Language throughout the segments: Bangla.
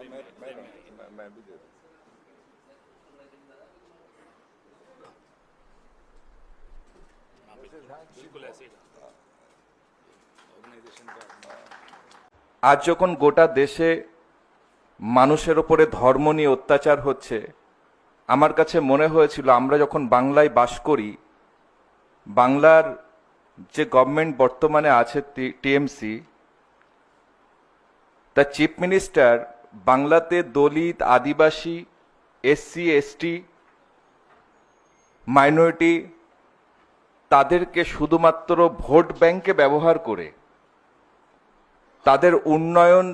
मैं भी दे दूं। बिल्कुल ऐसे ही ऑर्गेनाइजेशन का আজ যখন গোটা দেশে মানুষের ওপরে ধর্ম নিয়ে অত্যাচার হচ্ছে, আমার কাছে মনে হয়েছিল আমরা যখন বাংলায় বাস করি, বাংলার যে গভর্নমেন্ট বর্তমানে আছে টিএমসি, তার চিফ মিনিস্টার বাংলাতে দলিত, আদিবাসী, এসসি, এসটি, মাইনরিটি তাদেরকে শুধুমাত্র ভোট ব্যাংকে ব্যবহার করে, তাদের উন্নয়ন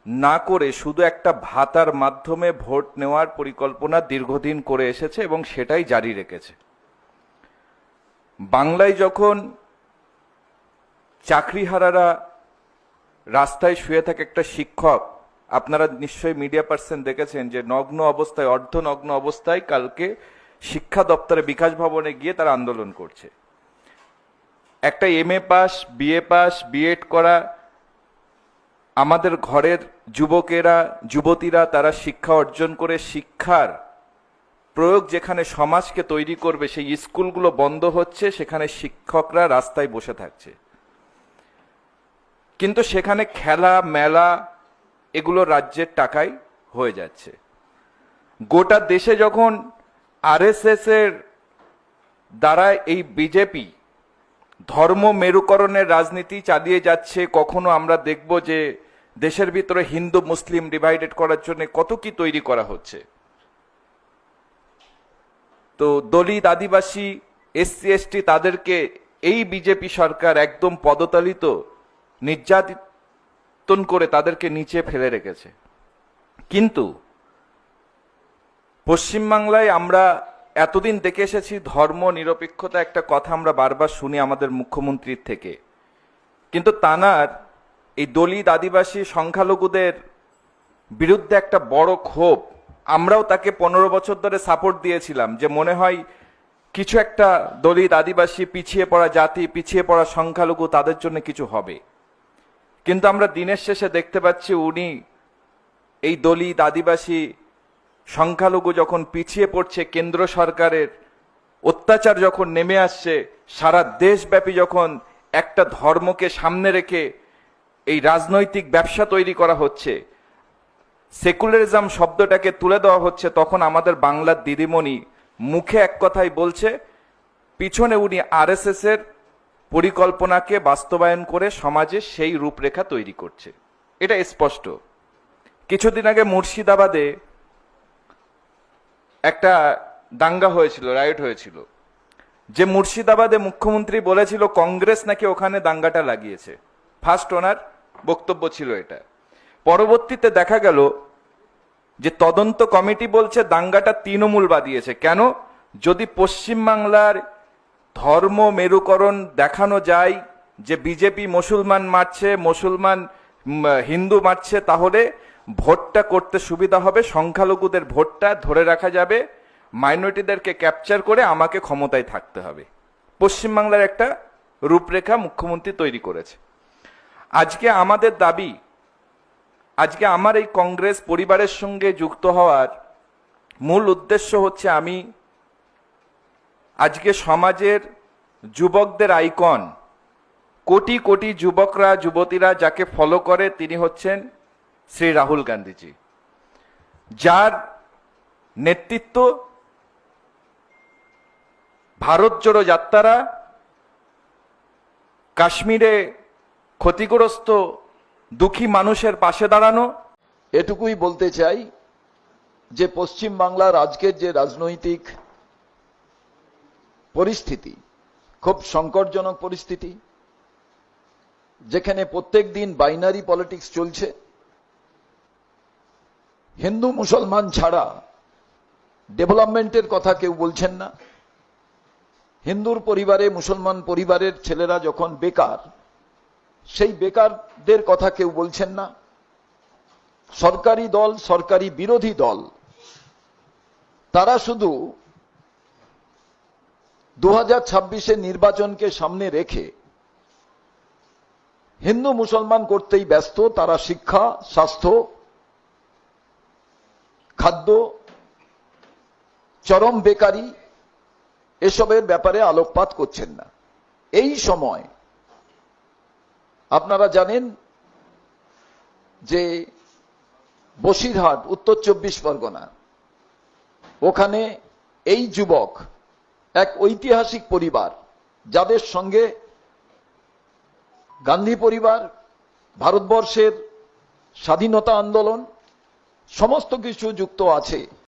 না করে শুধু একটা ভাতার মাধ্যমে ভোট নেওয়ার পরিকল্পনা দীর্ঘদিন করে এসেছে এবং সেটাই জারি রেখেছে। বাংলায় যখন চাকরিহারারা রাস্তায় শুয়ে থাকে, একটা শিক্ষক, আপনারা নিশ্চয়ই মিডিয়া পার্সন দেখেছেন যে নগ্ন অবস্থায়, অর্ধনগ্ন অবস্থায় কালকে শিক্ষা দপ্তরে বিকাশ ভবনে গিয়ে তারা আন্দোলন করছে। একটা MA pass, BA pass, BEd করা আমাদের ঘরের যুবকেরা, যুবতীরা তারা শিক্ষা অর্জন করে শিক্ষার প্রয়োগ যেখানে সমাজকে তৈরি করবে সেই স্কুলগুলো বন্ধ হচ্ছে, সেখানে শিক্ষকরা রাস্তায় বসে থাকছে। কিন্তু সেখানে খেলা, মেলা এগুলো রাজ্যের টাকায় হয়ে যাচ্ছে। গোটা দেশে যখন আরএসএস এর দ্বারা এই বিজেপি ধর্ম মেরুকরণের রাজনীতি চালিয়ে যাচ্ছে, কখনো আমরা দেখব যে দেশের ভিতরে হিন্দু মুসলিম ডিভাইডেড করার জন্য কত কি তৈরি করা হচ্ছে। তো দলিত, আদিবাসী, এসসি, এসটি তাদেরকে এই বিজেপি সরকার একদম পদতালিত, নির্যাতন করে তাদেরকে নিচে ফেলে রেখেছে। কিন্তু পশ্চিমবাংলায় আমরা এতদিন দেখে এসেছি ধর্ম নিরপেক্ষতা, একটা কথা আমরা বারবার শুনি আমাদের মুখ্যমন্ত্রীর থেকে, কিন্তু তানার এই দলিত, আদিবাসী, সংখ্যালঘুদের বিরুদ্ধে একটা বড় ক্ষোভ। আমরাও তাকে 15 বছর ধরে সাপোর্ট দিয়েছিলাম যে মনে হয় কিছু একটা দলিত, আদিবাসী, পিছিয়ে পড়া জাতি, পিছিয়ে পড়া সংখ্যালঘু তাদের জন্য কিছু হবে। কিন্তু আমরা দিনের শেষে দেখতে পাচ্ছি উনি এই দলিত, আদিবাসী, সংখ্যালঘু যখন পিছিয়ে পড়ছে, কেন্দ্র সরকারের অত্যাচার যখন নেমে আসছে, সারা দেশব্যাপী যখন একটা ধর্মকে সামনে রেখে এই রাজনৈতিক ব্যবসা তৈরি করা হচ্ছে, সেকুলারিজম শব্দটাকে তুলে দেওয়া হচ্ছে, তখন আমাদের বাংলার দিদিমণি মুখে এক কথাই বলছে, পিছনে উনি আরএসএস এর পরিকল্পনাকে বাস্তবায়ন করে সমাজে সেই রূপরেখা তৈরি করছে। এটা স্পষ্ট। কিছুদিন আগে মুর্শিদাবাদে একটা দাঙ্গা হয়েছিল, রাইট হয়েছিল, যে মুর্শিদাবাদে মুখ্যমন্ত্রী বলেছিল কংগ্রেস নাকি ওখানে দাঙ্গাটা লাগিয়েছে। ফার্স্ট ওনার বক্তব্য ছিল এটা। পরবর্তীতে দেখা গেল যে তদন্ত কমিটি বলছে দাঙ্গাটা তৃণমূল বাদিয়েছে। কেন? যদি পশ্চিমবাংলার ধর্ম মেরুকরণ দেখানো যায় যে বিজেপি মুসলমান মারছে, মুসলমান হিন্দু মারছে, তাহলে ভোটটা করতে সুবিধা হবে, সংখ্যালঘুদের ভোটটা ধরে রাখা যাবে, মাইনরিটিদেরকে ক্যাপচার করে আমাকে ক্ষমতায় থাকতে হবে। পশ্চিমবাংলার একটা রূপরেখা মুখ্যমন্ত্রী তৈরি করেছে। আজকে আমাদের দাবি, আজকে আমার এই কংগ্রেস পরিবারের সঙ্গে যুক্ত হওয়ার মূল উদ্দেশ্য হচ্ছে আমি আজকে সমাজের যুবকদের আইকন, কোটি কোটি যুবকরা, যুবতীরা যাকে ফলো করে, তিনি হচ্ছেন শ্রী রাহুল গান্ধীজি, যার নেতৃত্ব ভারত জোড়ো যাত্রা, কাশ্মীরে ক্ষতিগ্রস্ত দুঃখী মানুষের পাশে দাঁড়ানো। এটুকুই বলতে চাই যে পশ্চিম বাংলার আজকের যে রাজনৈতিক পরিস্থিতি, খুব সংকটজনক পরিস্থিতি, যেখানে প্রত্যেক দিন বাইনারি পলিটিক্স চলছে। হিন্দু মুসলমান ছাড়া ডেভেলপমেন্টের কথা কেউ বলছেন না। হিন্দুর পরিবারে মুসলমান পরিবারের ছেলেরা যখন বেকার, সেই বেকারদের কথা কেউ বলছেন না। সরকারি দল, সরকারি বিরোধী দল, তারা শুধু 2026 নির্বাচনকে সামনে রেখে হিন্দু মুসলমান করতেই ব্যস্ত। তারা শিক্ষা, স্বাস্থ্য, খাদ্য, চরম বেকারি এসবের ব্যাপারে আলোকপাত করছেন না। এই সময় আপনারা জানেন যে বসিরহাট, উত্তর 24 পরগনা, ওখানে এই যুবক এক ঐতিহাসিক পরিবার, যাদের সঙ্গে গান্ধী পরিবার, ভারতবর্ষের স্বাধীনতা আন্দোলন সমস্ত কিছু যুক্ত আছে,